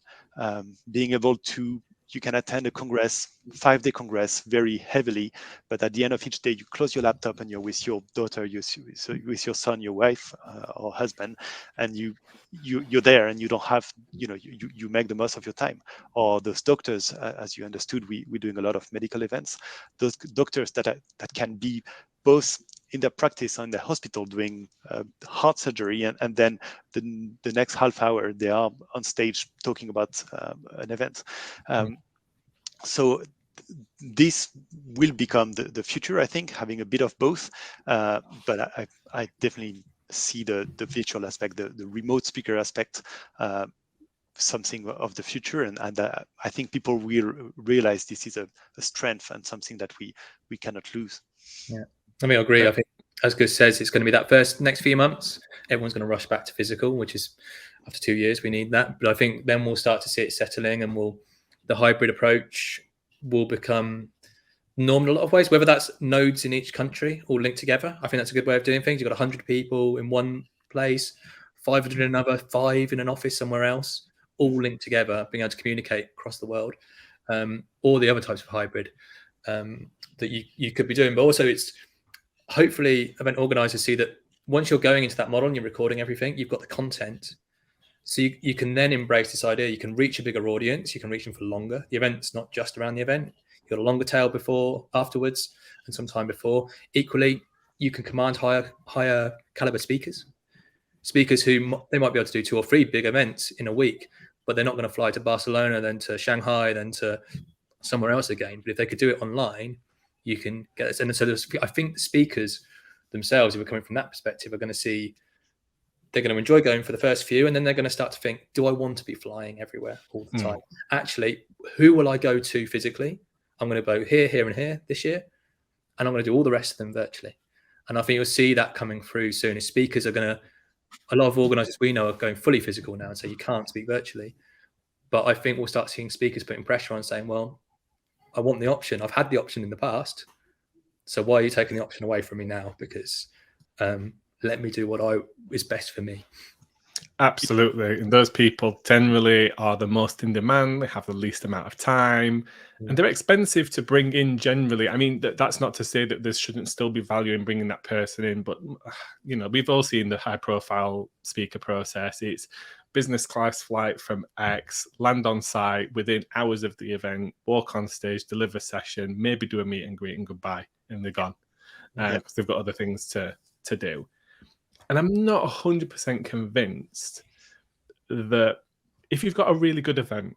being able to, you can attend a congress, 5-day congress, very heavily, but at the end of each day you close your laptop and you're with your daughter, with your son, your wife or husband, and you're there, and you don't have, you make the most of your time. Or those doctors, as you understood, we're doing a lot of medical events. Those doctors that can be both in their practice or in the hospital doing heart surgery, and then the next half hour they are on stage talking about an event. So this will become the future, I think, having a bit of both. But I definitely see the virtual aspect, the remote speaker aspect, something of the future, and I think people will realize this is a strength and something that we cannot lose. Yeah, I mean, I agree. I think, as Gus says, it's going to be that next few months. Everyone's going to rush back to physical, which is after 2 years we need that. But I think then we'll start to see it settling, and the hybrid approach will become norm in a lot of ways. Whether that's nodes in each country all linked together, I think that's a good way of doing things. You've got 100 people in one place, 500 in another, 5 in an office somewhere else, all linked together, being able to communicate across the world, or the other types of hybrid that you could be doing. But also, it's hopefully event organizers see that once you're going into that model and you're recording everything, you've got the content. So you can then embrace this idea. You can reach a bigger audience. You can reach them for longer. The event's not just around the event. You've got a longer tail afterwards, and some time before. Equally, you can command higher caliber speakers who they might be able to do 2 or 3 big events in a week, but they're not going to fly to Barcelona, then to Shanghai, then to somewhere else again. But if they could do it online, you can get this. And so I think the speakers themselves, if we're coming from that perspective, are going to see they're going to enjoy going for the first few, and then they're going to start to think, do I want to be flying everywhere all the time? Actually, who will I go to physically? I'm going to go here, here, and here this year, and I'm going to do all the rest of them virtually. And I think you'll see that coming through soon. As speakers are going to, a lot of organisers we know are going fully physical now, and so you can't speak virtually. But I think we'll start seeing speakers putting pressure on, saying, well, I want the option. I've had the option in the past, so why are you taking the option away from me now? Because let me do what is best for me. Absolutely. And those people generally are the most in demand. They have the least amount of time, and they're expensive to bring in generally. I mean, that's not to say that there shouldn't still be value in bringing that person in, but we've all seen the high profile speaker process. It's business class flight from X, land on site within hours of the event, walk on stage, deliver session, maybe do a meet and greet and goodbye, and they're gone because they've got other things to do. And I'm not 100% convinced that if you've got a really good event,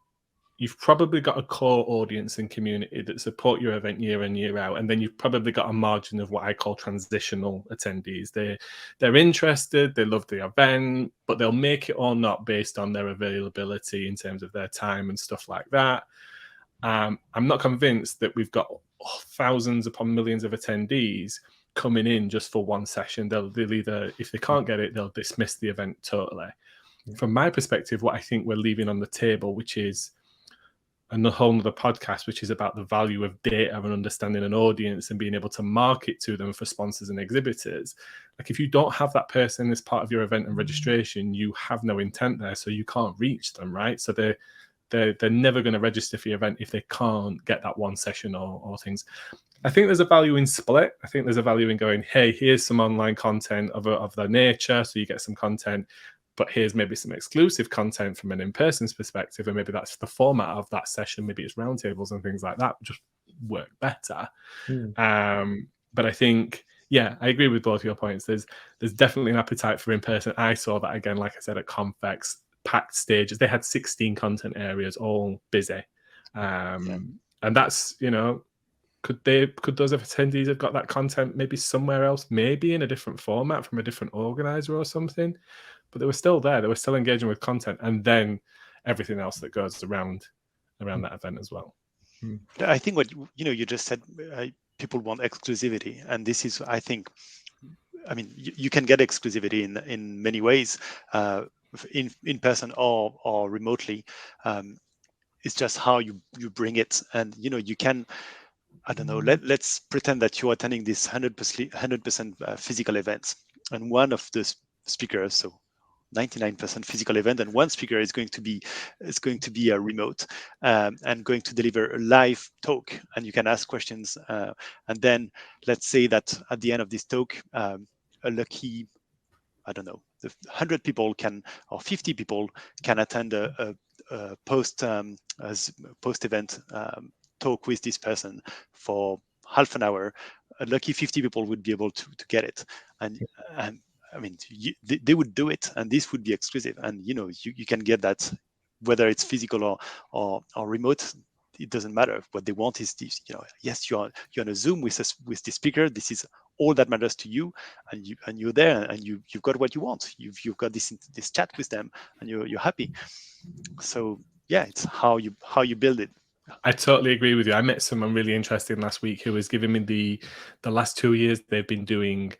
you've probably got a core audience and community that support your event year in, year out. And then you've probably got a margin of what I call transitional attendees. They're interested, they love the event, but they'll make it or not based on their availability in terms of their time and stuff like that. I'm not convinced that we've got thousands upon millions of attendees coming in just for one session. They'll either, if they can't get it, they'll dismiss the event totally. From my perspective, what I think we're leaving on the table, which is a whole other podcast, which is about the value of data and understanding an audience and being able to market to them for sponsors and exhibitors. Like, if you don't have that person as part of your event and registration, you have no intent there, so you can't reach them, right? So they're never going to register for your event if they can't get that one session or things. I think there's a value in split. I think there's a value in going, hey, here's some online content of the nature, so you get some content, but here's maybe some exclusive content from an in-person's perspective, and maybe that's the format of that session. Maybe it's roundtables and things like that just work better. But I think, I agree with both your points. There's definitely an appetite for in-person. I saw that again, like I said, at Confex, packed stages. They had 16 content areas, all busy. And that's, could those attendees have got that content maybe somewhere else, maybe in a different format from a different organizer or something? But they were still there. They were still engaging with content, and then everything else that goes around that event as well. I think what you just said, people want exclusivity, and this is, I think, I mean, you can get exclusivity in many ways, in person or remotely. It's just how you bring it, and you can. I don't know. Let's pretend that you're attending this 100% physical events, and one of the speakers, so 99% physical event, and one speaker is going to be a remote and going to deliver a live talk, and you can ask questions, and then let's say that at the end of this talk, a lucky, I don't know, 100 people or 50 people can attend a post event talk with this person for half an hour. A lucky 50 people would be able to get it, and I mean, they would do it, and this would be exclusive. And you can get that whether it's physical or remote. it doesn't matter. What they want is this, yes, you're on a Zoom with the speaker. This is all that matters to you, and you're there, and you've got what you want. You've got this chat with them, and you're happy. So yeah, it's how you build it. I totally agree with you. I met someone really interesting last week who was giving me the last 2 years they've been doing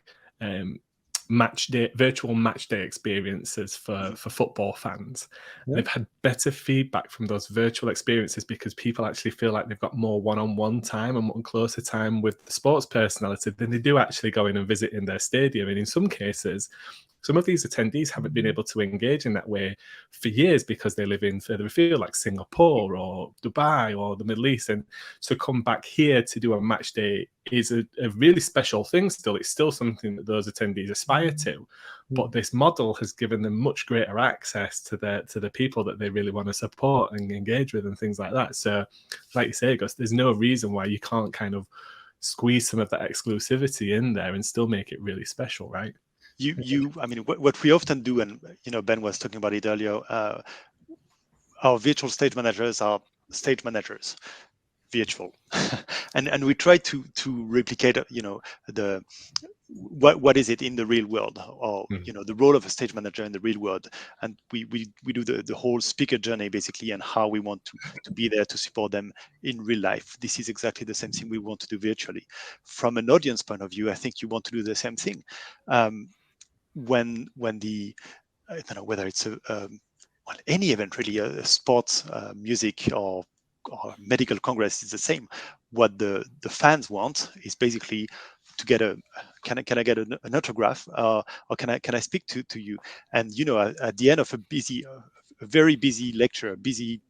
virtual match day experiences for football fans. Yeah. They've had better feedback from those virtual experiences because people actually feel like they've got more one-on-one time and more closer time with the sports personality than they do actually going and visiting their stadium. And in some cases, some of these attendees haven't been able to engage in that way for years because they live in further afield, like Singapore or Dubai or the Middle East. And to come back here to do a match day is a really special thing still. It's still something that those attendees aspire to. But this model has given them much greater access to the people that they really want to support and engage with and things like that. So like you say, Gus, there's no reason why you can't kind of squeeze some of that exclusivity in there and still make it really special, right? I mean, what we often do, and Ben was talking about it earlier. Our virtual stage managers are stage managers, virtual, and we try to replicate, what is it in the real world, or the role of a stage manager in the real world, and we do the whole speaker journey basically, and how we want to be there to support them in real life. This is exactly the same thing we want to do virtually. From an audience point of view, I think you want to do the same thing. When I don't know whether it's any event really, a sports, music, or medical congress is the same. What the fans want is basically to get can I get an autograph, or can I speak to you? And at the end of a very busy lecture, busy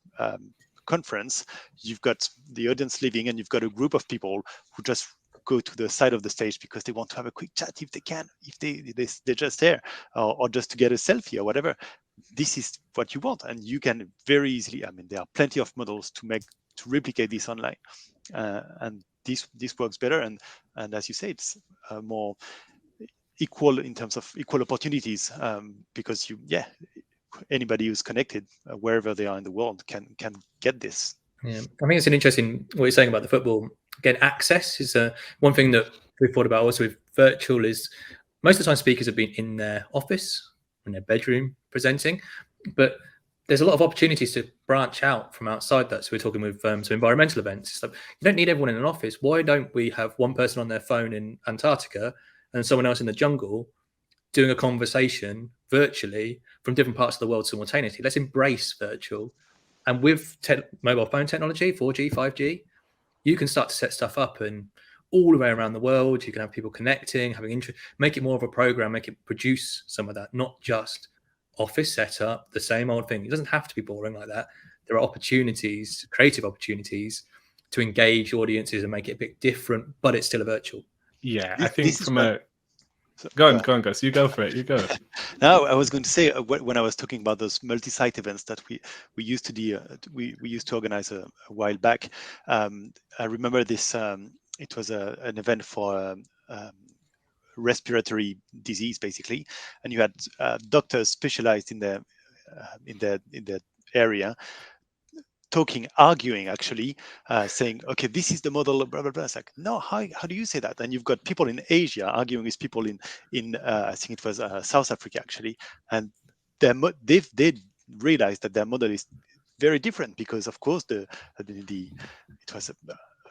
conference, you've got the audience leaving, and you've got a group of people who just go to the side of the stage because they want to have a quick chat if they can, if they're just there, or just to get a selfie or whatever. This is what you want, and you can very easily, I mean, there are plenty of models to replicate this online, and this works better, and as you say, it's more equal in terms of equal opportunities, because anybody who's connected, wherever they are in the world, can get this. Yeah, I think it's an interesting what you're saying about the football. Again, access is one thing that we've thought about also with virtual. Is most of the time speakers have been in their office, in their bedroom presenting, but there's a lot of opportunities to branch out from outside that. So we're talking with some environmental events. So you don't need everyone in an office. Why don't we have one person on their phone in Antarctica and someone else in the jungle doing a conversation virtually from different parts of the world simultaneously? Let's embrace virtual. And with mobile phone technology, 4G, 5G, you can start to set stuff up and all the way around the world. You can have people connecting, having interest, make it more of a program, make it produce some of that, not just office setup, the same old thing. It doesn't have to be boring like that. There are opportunities, creative opportunities to engage audiences and make it a bit different, but it's still a virtual. Yeah, I think Go on, Gus. You go for it. You go. Now, I was going to say, when I was talking about those multi-site events that we used to do, we used to organize a while back. I remember this. It was an event for respiratory disease, basically, and you had doctors specialized in their area, arguing, actually, saying, okay, this is the model, blah, blah, blah. It's like, no, how do you say that? And you've got people in Asia arguing with people in I think it was South Africa, actually. And they realized that their model is very different because, of course, it was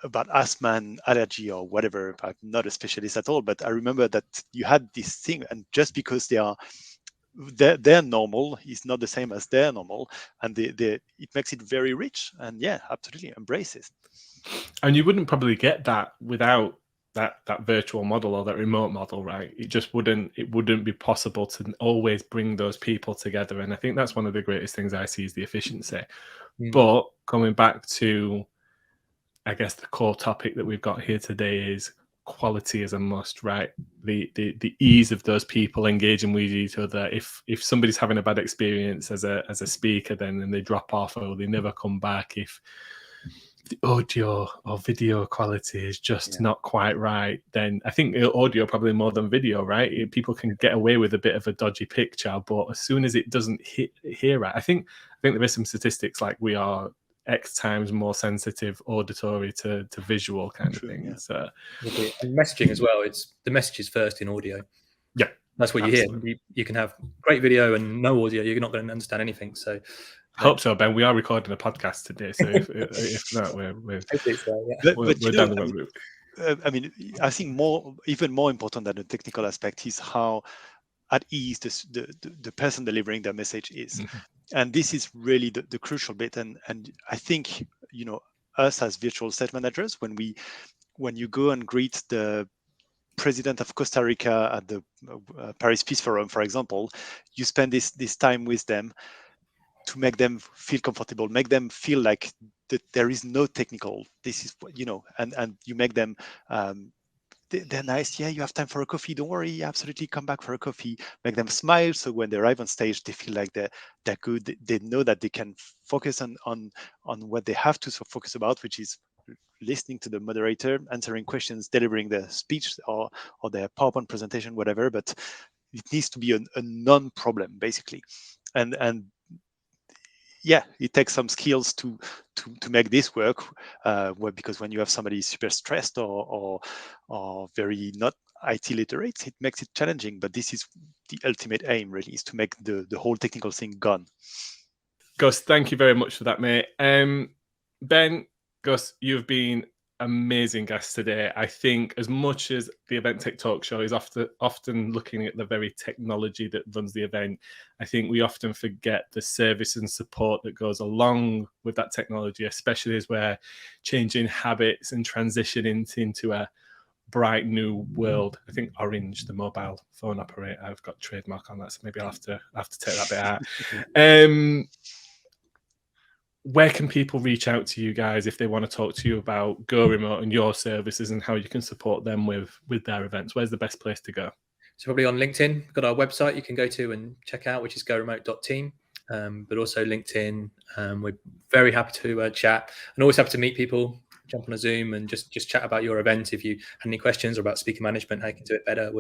about asthma and allergy or whatever. I'm not a specialist at all, but I remember that you had this thing, and just because their normal is not the same as their normal, and it makes it very rich. And yeah, absolutely embrace it. And you wouldn't probably get that without that virtual model or that remote model, right? It wouldn't be possible to always bring those people together. And I think that's one of the greatest things I see is the efficiency. But coming back to, I guess, the core topic that we've got here today is quality is a must, right? The ease of those people engaging with each other. If somebody's having a bad experience as a speaker, then they drop off or they never come back. If the audio or video quality is just not quite right, then I think audio probably more than video, right? People can get away with a bit of a dodgy picture, but as soon as it doesn't hear right, I think there is some statistics like we are X times more sensitive auditory to visual kind of thing. Yeah. So, and messaging as well. It's the message is first in audio. Yeah, that's what you hear. You can have great video and no audio. You're not going to understand anything. So, hope so, Ben. We are recording a podcast today, so if not, we're down the wrong route. I mean, I think even more important than the technical aspect is how at ease the person delivering the message is. And this is really the crucial bit. And I think, us as virtual state managers, when you go and greet the president of Costa Rica at the Paris Peace Forum, for example, you spend this time with them to make them feel comfortable, make them feel like that there is no technical. This is, and you make them, they're nice. Yeah, you have time for a coffee. Don't worry, absolutely, come back for a coffee. Make them smile. So when they arrive on stage, they feel like they're good. They know that they can focus on what they have to focus about, which is listening to the moderator, answering questions, delivering the speech or their PowerPoint presentation, whatever. But it needs to be a non-problem, basically. And yeah, it takes some skills to make this work. Because when you have somebody super stressed or very not IT literate, it makes it challenging. But this is the ultimate aim, really, is to make the whole technical thing gone. Gus, thank you very much for that, mate. Ben, Gus, you've been amazing guest today. I think as much as the Event Tech Talk Show is often looking at the very technology that runs the event, I think we often forget the service and support that goes along with that technology, especially as we're changing habits and transitioning into a bright new world. I think Orange, the mobile phone operator, I've got trademark on that, so maybe I'll have to take that bit out. Where can people reach out to you guys if they want to talk to you about GoRemote and your services and how you can support them with their events? Where's the best place to go? So probably on LinkedIn. We've got our website you can go to and check out, which is goremote.team. But also LinkedIn. We're very happy to chat and always happy to meet people, jump on a Zoom and just chat about your event. If you had any questions or about speaker management, how you can do it better,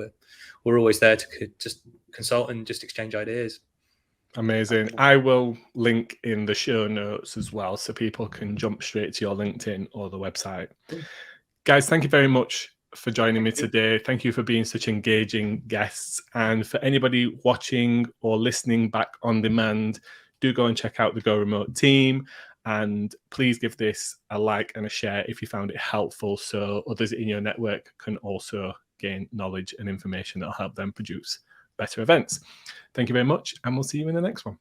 we're always there to just consult and just exchange ideas. Amazing. I will link in the show notes as well, so people can jump straight to your LinkedIn or the website. Guys, thank you very much for joining me today. Thank you for being such engaging guests. And for anybody watching or listening back on demand, do go and check out the GoRemote team. And please give this a like and a share if you found it helpful, so others in your network can also gain knowledge and information that will help them produce better events. Thank you very much, and we'll see you in the next one.